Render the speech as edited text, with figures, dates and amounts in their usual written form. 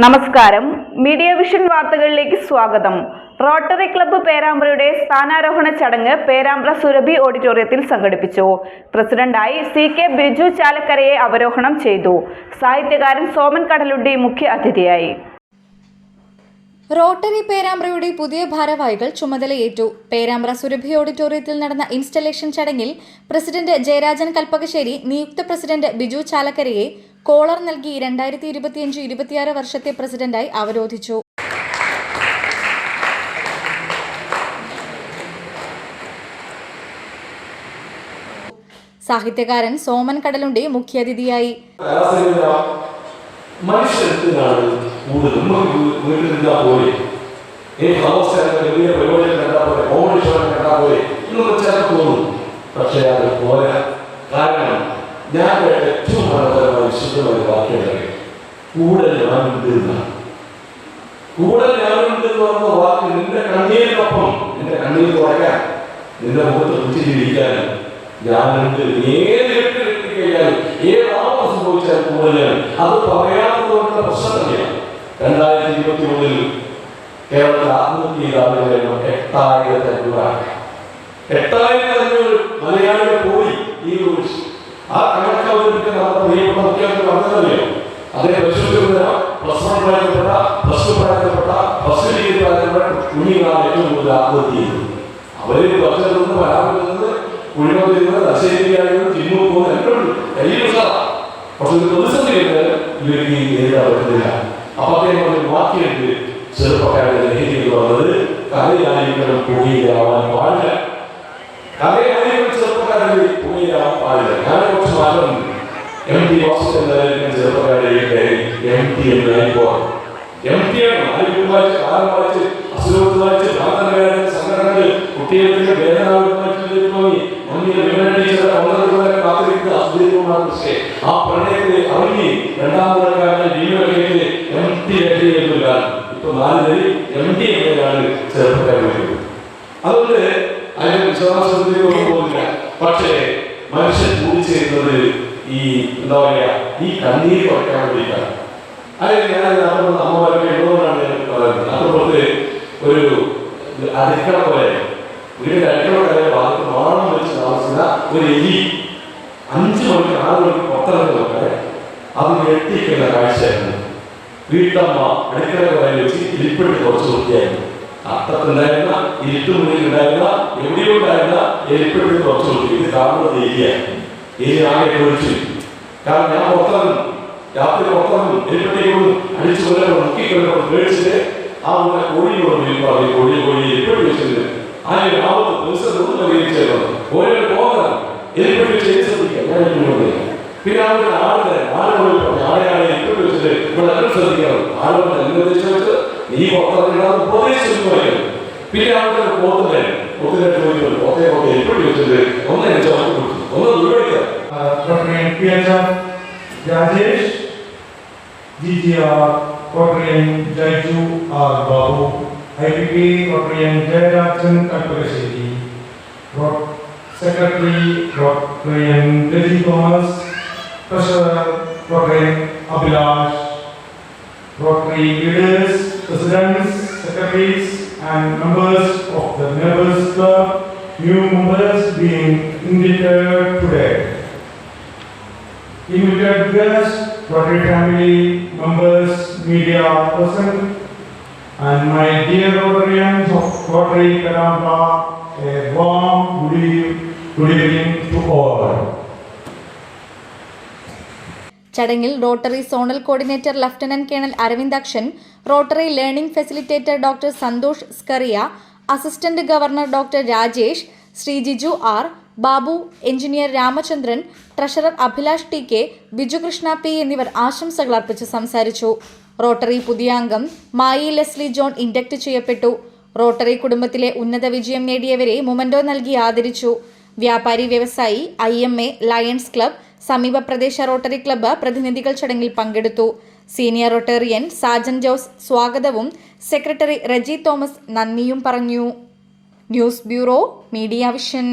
നമസ്കാരം, media vision വാർത്തകളിലേക്ക് സ്വാഗതം. റോട്ടറി ക്ലബ്ബ് പേരാമ്പ്രയുടെ സ്ഥാനാരോഹണ ചടങ്ങ് പേരാമ്പ്ര സുരഭി ഓഡിറ്റോറിയത്തിൽ സംഘടിപ്പിച്ചു. പ്രസിഡന്റായി CK ബിജു ചാലക്കരയെ അവരോഹണം ചെയ്തു. സാഹിത്യകാരൻ സോമൻ കടലുണ്ടി മുഖ്യ അതിഥിയായി. റോട്ടറി പേരാമ്പ്രയുടെ പുതിയ ഭാരവാഹികൾ ചുമതലയേറ്റു. പേരാമ്പ്ര സുരഭി ഓഡിറ്റോറിയത്തിൽ നടന്ന ഇൻസ്റ്റലേഷൻ ചടങ്ങിൽ പ്രസിഡന്റ് ജയരാജൻ കൽപ്പകശ്ശേരി നിയുക്ത പ്രസിഡന്റ് ബിജു ചാലക്കരയെ കോളർ നൽകി 2025-26 വർഷത്തെ പ്രസിഡന്റായി അവരോധിച്ചു. സാഹിത്യകാരൻ സോമൻ കടലുണ്ടി മുഖ്യാതിഥിയായി. ഞാൻ ഏറ്റവും മനോഹരമായ വിശുദ്ധമായ വാക്യങ്ങൾ കൂടെ ഞാനുണ്ട് എന്ന് പറഞ്ഞ വാക്ക് നിന്റെ കണ്ണീരിനൊപ്പം നിന്റെ കണ്ണീർ കുറയ്ക്കാൻ നിന്റെ മുഖത്ത് കുറ്റിച്ചിരിക്കാൻ ഞാനുണ്ട്. ഏത് കെട്ടിക്കഴിഞ്ഞാലും ഏതാവസ്ഥ സംഭവിച്ചാൽ കൂടെ അത് പറയാത്തതുകൊണ്ടുള്ള പ്രശ്നമില്ല. 2023 കേരളത്തിൽ ആത്മഹത്യ ചെയ്ത ആളുകളുടെ എണ്ണം 8,500 മലയാളികൾ പോയി. ഈ ആ കണക്ക് അവതരിപ്പിക്കാൻ നമ്മുടെ പ്രിയപ്പെട്ട മുഖ്യമന്ത്രി പറഞ്ഞതല്ലയോ? അതേ +1 പരാജയപ്പെട്ട +2 പരാജയപ്പെട്ട +3 പരാജയപ്പെട്ട കുഞ്ഞുങ്ങളാണ് ഏറ്റവും കൂടുതൽ ആത്മഹത്യ ചെയ്തത്. അവര് പച്ചന്ന് പരാമർശിക്കുന്നത് കുഴിമതിരുന്നത് നശേരിയായിരുന്നു ജിമ്മു പോകുന്ന എല്ലാം പക്ഷെ ഒരു പ്രതിസന്ധി കഴിഞ്ഞാൽ ഇവർക്ക് നേരിടാൻ പറ്റുന്നില്ല. അപ്പൊ അദ്ദേഹം വാക്കിയിട്ട് ചെറുപ്പക്കാരുടെ ലഹരി എന്ന് പറഞ്ഞത് കലയായിരിക്കണം പുകയിലാവാൻ പാടില്ല. കലയായിരിക്കും ചെറുപ്പക്കാരുടെ പുകയിലാവാൻ പാടില്ല. ഞാൻ കുറച്ച് മാറ്റമുണ്ട്. MT ഹോസ്പിറ്റലിൽ ചെറുപ്പക്കാരുടെ MT MTയാണ് ആരോഗ്യം വായിച്ച് കാലം വായിച്ച് അസുഖത്ത് വായിച്ച് പ്രാർത്ഥനകാരൻ സംഘടനകൾ കുട്ടികൾക്ക് പക്ഷേ ആ പ്രണയത്തെ അറിഞ്ഞ് രണ്ടാമതാണ് MT ഇപ്പൊ 4 പേര് MT ആണ് ചെറുപ്പക്കാർ. അതുകൊണ്ട് അതിന്റെ വിശ്വാസത്തിലേക്ക് പോകുന്നില്ല. പക്ഷേ മനുഷ്യൻ കൂടിച്ചേരുന്നത് ഈ എന്താ പറയാ ഈ കണ്ണീര് കുറയ്ക്കാൻ വേണ്ടിയിട്ടാണ്. അതായത് ഞാൻ അമ്മമാരൊക്കെ എഴുതുകൊണ്ടാണ് ഞാൻ പറയുന്നത്. അതുപോലെ ഒരു അടുക്കള പോലെ വീടിന്റെ അടുക്കള പോലെ ഭാഗത്ത് മാണം വെച്ച് താമസിക്കുന്ന ഒരു എലി 5 മണിക്ക് 6 മണിക്ക് പുറത്തിറങ്ങുന്നതൊക്കെ അത് ഞെട്ടിക്കുന്ന കാഴ്ചയായിരുന്നു. വീട്ടമ്മ അടുക്കള പോലെ വെച്ച് ഇരിപ്പിട്ട് കുറച്ച് വൃത്തിയായിരുന്നു. അത്തത്തുണ്ടായിരുന്ന ഇരുട്ടുമുറിയിൽ ഉണ്ടായിരുന്ന എവിടെയോ ഉണ്ടായിരുന്ന എലിപ്പെട്ട് കുറച്ച് വൃത്തി. ഇത് കാണുന്നത് എലിയാണ്. എലി ആകെ പേടിച്ചു. കാരണം ഞാൻ പുറത്തിറങ്ങും, രാത്രി പുറത്തിറങ്ങും, എലിപ്പെട്ടിക്കൊണ്ടും അടിച്ചു കൊല്ലം മുക്കിക്കൊല്ലം പേടിച്ചിട്ട് ആ ഉള്ള കോഴിയോട് കോഴി എലിപ്പെട്ടി വെച്ചിട്ട് ആ ആപത്ത് ദിവസം പരിഹരിച്ചായിരുന്നു. ഓരോ പോകാൻ എലിപ്പെട്ടി വെച്ച് ശ്രദ്ധിക്കാം. ഞാൻ പിന്നെ അവിടെ ആളുകളെ എലിപ്പെട്ടി വെച്ചിട്ട് ഇവിടെ എല്ലാം ശ്രദ്ധിക്കാറ്. ആളുകൾ എല്ലാം ഉദ്ദേശിച്ച് നീ പുറത്തിറങ്ങാതെ ഉപദേശിച്ചു. പിന്നെ അവിടെ പോത്തുണ്ടായിരുന്നു. പോത്തിനായിട്ട് എലിപ്പെട്ടി വെച്ചിട്ട് ഒന്ന് ദുർവഹിക്കാം. Rajesh, GTR, Kottarian Jaiju R. Babu, IPP Kottarian Jayarajan Kalpakasheri, Secretary Kottarian Lady Thomas, Treasurer Kottarian Abhilash, Rotary leaders, presidents, secretaries, and members of the Members Club, new members being invited today. Invited guests, Rotary family members, media person, and my dear Rotarians of Rotary Perambra, a warm good evening to all. ചടങ്ങിൽ Rotary zonal coordinator lieutenant colonel Aravindakshan, Rotary learning facilitator doctor Santhosh Skaria, assistant governor doctor Rajesh, Shri Jiju R. Babu, engineer Ramachandran, treasurer Abhilash TK, Bijukrishna P എന്നിവർ ആശംസകൾ അർപ്പിച്ച് സംസാരിച്ചു. Rotary പുതിയ അംഗം മായി Leslie John induct ചെയ്യപ്പെട്ടു. Rotary കുടുംബത്തിലെ ഉന്നത വിജയം നേടിയവരെ മൊമെന്റോ നൽകി ആദരിച്ചു. വ്യാപാരി വ്യവസായി, IMA, ലയൺസ് ക്ലബ്, സമീപ പ്രദേശ റോട്ടറി ക്ലബ്ബ് പ്രതിനിധികൾ ചടങ്ങിൽ പങ്കെടുത്തു. സീനിയർ റോട്ടേറിയൻ സാജൻ ജോസ് സ്വാഗതവും സെക്രട്ടറി റജി തോമസ് നന്ദിയും പറഞ്ഞു. News bureau, media vision.